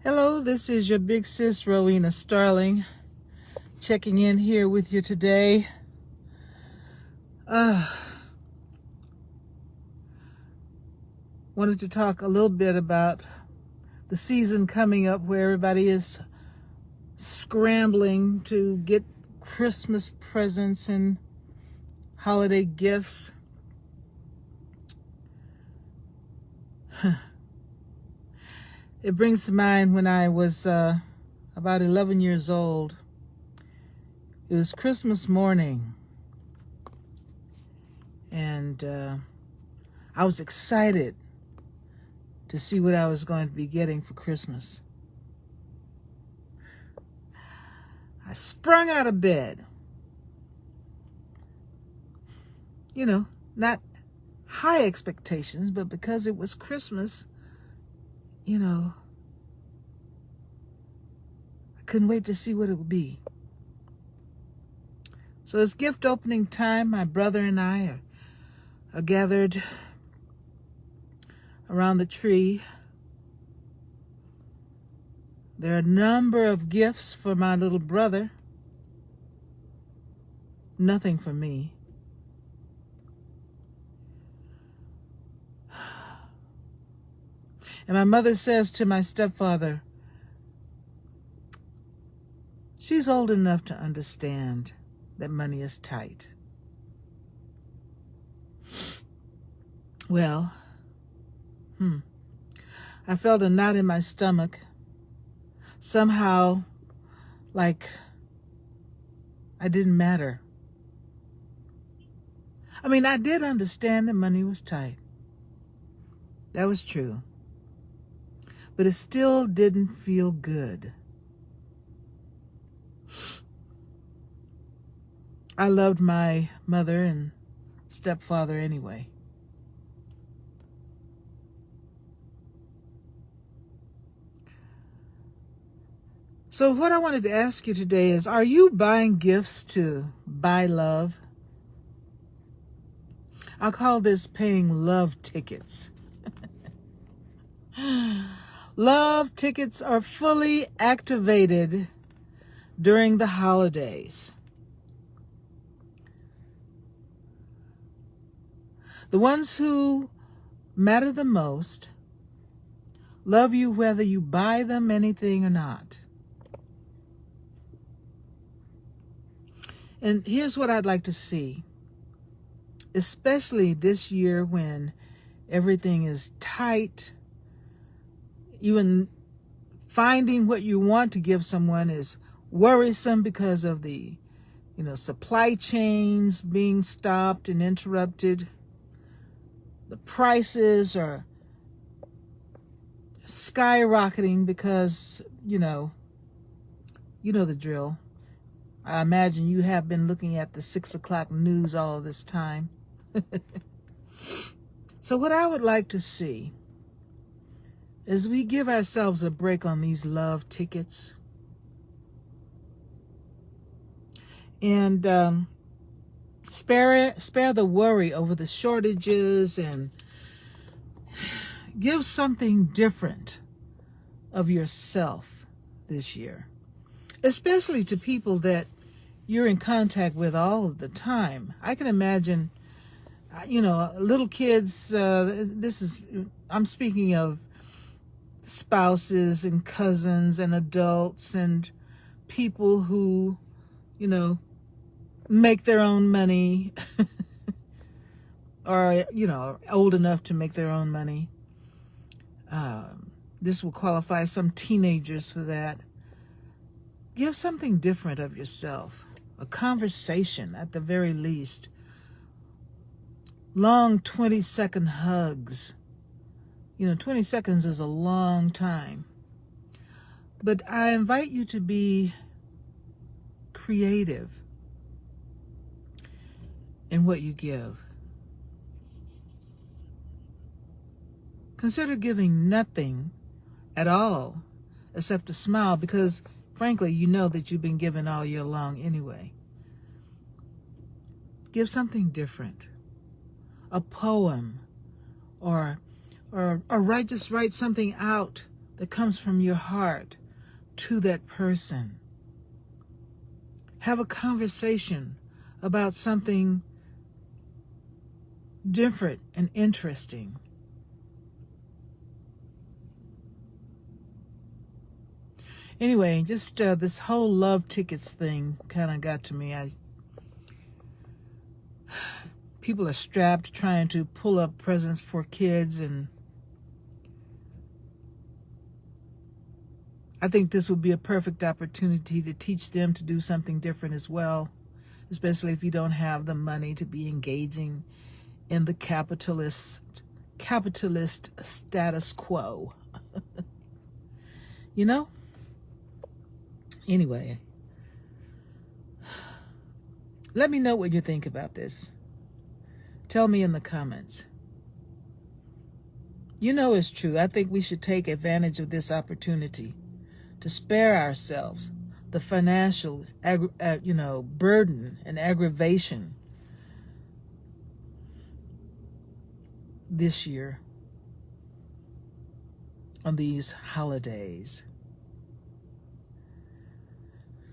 Hello, this is your big sis, Rowena Starling, checking in here with you today. Wanted to talk a little bit about the season coming up where everybody is scrambling to get Christmas presents and holiday gifts. It brings to mind when I was about 11 years old. It was Christmas morning, and I was excited to see what I was going to be getting for Christmas. I sprung out of bed. Not high expectations, but because it was Christmas, I couldn't wait to see what it would be. So it's gift opening time. My brother and I are gathered around the tree. There are a number of gifts for my little brother. Nothing for me. And my mother says to my stepfather, she's old enough to understand that money is tight. Well, I felt a knot in my stomach, somehow like I didn't matter. I mean, I did understand that money was tight. That was true. But it still didn't feel good. I loved my mother and stepfather anyway. So what I wanted to ask you today is, are you buying gifts to buy love? I'll call this paying love tickets. Love tickets are fully activated during the holidays. The ones who matter the most love you whether you buy them anything or not. And here's what I'd like to see, especially this year when everything is tight. Even finding what you want to give someone is worrisome because of the, supply chains being stopped and interrupted. The prices are skyrocketing because, you know the drill. I imagine you have been looking at the 6 o'clock news all this time. So what I would like to see is we give ourselves a break on these love tickets. And spare the worry over the shortages and give something different of yourself this year, especially to people that you're in contact with all of the time. I can imagine, little kids, I'm speaking of spouses and cousins and adults and people who, make their own money or, old enough to make their own money. This will qualify some teenagers for that. Give something different of yourself. A conversation at the very least. Long 20-second hugs. 20 seconds is a long time. But I invite you to be creative in what you give. Consider giving nothing at all except a smile, because frankly, you know that you've been given all year long anyway. Give something different. A poem or write something out that comes from your heart to that person. Have a conversation about something different and interesting. Anyway, just this whole love tickets thing kind of got to me. People are strapped trying to pull up presents for kids, and I think this would be a perfect opportunity to teach them to do something different as well, especially if you don't have the money to be engaging in the capitalist status quo. You know? Anyway, let me know what you think about this. Tell me in the comments. You know it's true. I think we should take advantage of this opportunity to spare ourselves the financial, burden and aggravation this year on these holidays.